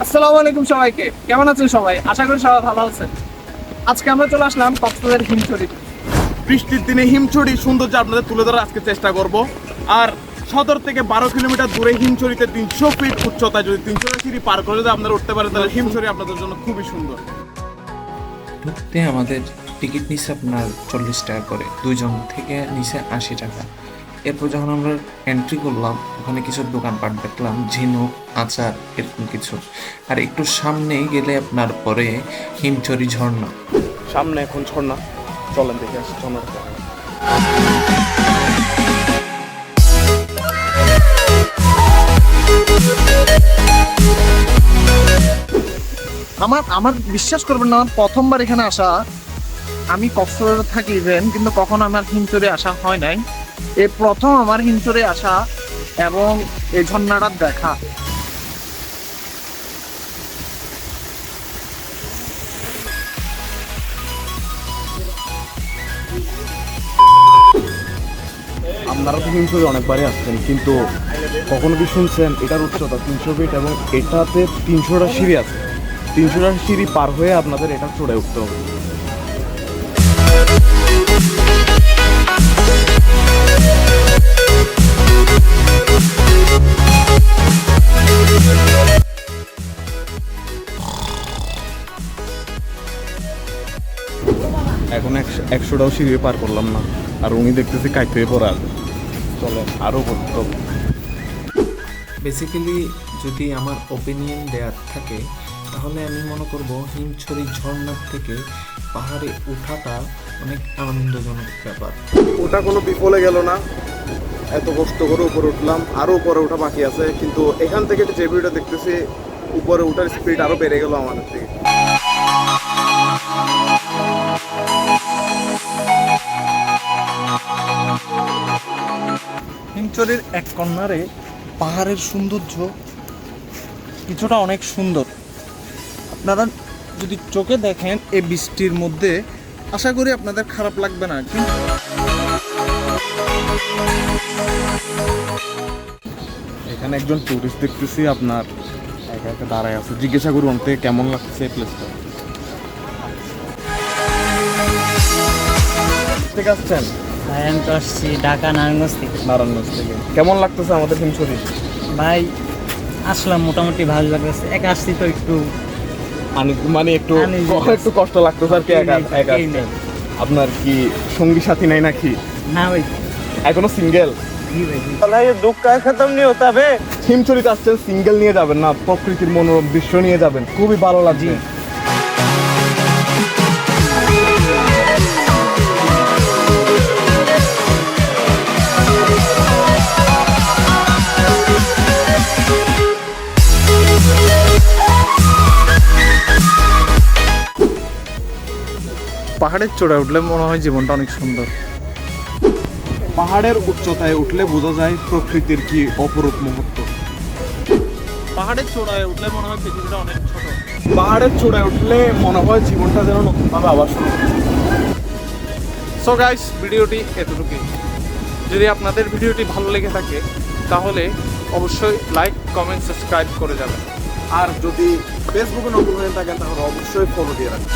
আসসালামু আলাইকুম সবাইকে, কেমন আছেন সবাই? আশা করি সবাই ভালো আছেন। আজকে আমরা চলে আসলাম কক্সবাজার হিমছড়িতে। বৃষ্টির দিনে হিমছড়ি সৌন্দর্য আপনাদের তুলে ধরার আজকে চেষ্টা করব। আর সদর থেকে 12 কিলোমিটার দূরে হিমছড়িতে 300 ফিট উচ্চতায় যদি 300টা সিঁড়ি পার করে যদি আপনারা উঠতে পারেন তাহলে হিমছড়ি আপনাদের জন্য খুবই সুন্দর। ঢুকতে আমাদের টিকিট নিচ্ছে আপনার 40 টাকা করে, দুইজন থেকে নিচে 80 টাকা। এরপর যখন আমরা এন্ট্রি করলাম ওখানে কিছু দোকানপাট দেখলাম, ঝিনুক, আচার, এরকম কিছু। আর একটু সামনে গেলে আপনার পরে হিমছড়ি ঝর্ণা। সামনে এখন ঝর্ণা, চলেন দেখে আসি ঝর্ণাটা। আমার বিশ্বাস করবেন না, আমার প্রথমবার এখানে আসা। আমি কক্সবাজারে থাকি ইভেন, কিন্তু কখনো আমার হিমছড়ি আসা হয় নাই। এই প্রথম আমার হিমছড়ি আসা এবং এই ঝর্ণাটা দেখা। আপনারা তো হিমছড়ি অনেকবারই আসছেন, কিন্তু কখনো কি শুনছেন এটার উচ্চতা 300 ফিট এবং এটাতে 300টা সিঁড়ি আছে। 300টা সিঁড়ি পার হয়ে আপনাদের এটা চড়ে উঠতে হবে। এখন 100টাও সিঁড়ি পার করলাম না, আর উনি দেখতেছি কাইতে হয়ে পড়ে আছে। চলে আরও করতে হবে। বেসিক্যালি যদি আমার ওপিনিয়ন দেওয়ার থাকে তাহলে আমি মনে করব হিমছড়ি ঝর্ণার থেকে পাহাড়ে ওঠাটা অনেক আনন্দজনক ব্যাপার। ওটা কোনো বিফলে গেল না, এত কষ্ট করে উপরে উঠলাম, আরও উপরে ওঠা বাকি আছে। কিন্তু এখান থেকে যে ভিউটা দেখতেছি, উপরে ওঠার স্পিড আরও বেড়ে গেল আমাদের থেকে। হিমছড়ির এক কর্নারে পাহাড়ের সৌন্দর্য কিছুটা অনেক সুন্দর। আপনারা যদি চোখে দেখেন এই বৃষ্টির মধ্যে, আশা করি আপনাদের খারাপ লাগবে না। কিন্তু এখানে একজন টুরিস্ট দেখতেছি আপনার একা একা দাঁড়ায় আছে। জিজ্ঞাসা করুন অন্তে কেমন লাগছে এই প্লেসটা। ঠিক আসছেন? ভাই আমি তো আসছি ঢাকা নারায়ণগঞ্জ থেকে। নারায়ণগঞ্জ থেকে। কেমন লাগতেছে আমাদের হিমছড়ি? ভাই আসলাম, মোটামুটি ভালো লাগতেছে। একা আসছি তো একটু মানে একটু Uneasy একটু কষ্ট লাগতেছে আর কি। একা একা এই নেই। আপনার কি সঙ্গী সাথী নাই নাকি? না ভাই, এখনো সিঙ্গেল? জি ভাই, জি। হিমছড়িতে আসছেন, সিঙ্গেল নিয়ে যাবেন না, প্রকৃতির মনোরম দৃশ্য নিয়ে যাবেন, খুবই ভালো লাগবে। পাহাড়ের চূড়ায় উঠলে মনে হয় জীবনটা অনেক সুন্দর। পাহাড়ের উচ্চতায় উঠলে বোঝা যায় প্রকৃতির কি অপরূপ মুহূর্ত। পাহাড়ের চূড়ায় উঠলে মনে হয় পৃথিবীটা অনেক ছোট। পাহাড়ের চূড়ায় উঠলে মনে হয় জীবনটা যেন নতুনভাবে আবার শুরু। সো গাইস, ভিডিওটি এতটুকুই। যদি আপনাদের ভিডিওটি ভালো লেগে থাকে তাহলে অবশ্যই লাইক, কমেন্ট, সাবস্ক্রাইব করে যাবেন। আর যদি ফেসবুকে নতুন হয়ে থাকেন তাহলে অবশ্যই ফলো দিয়ে রাখবেন।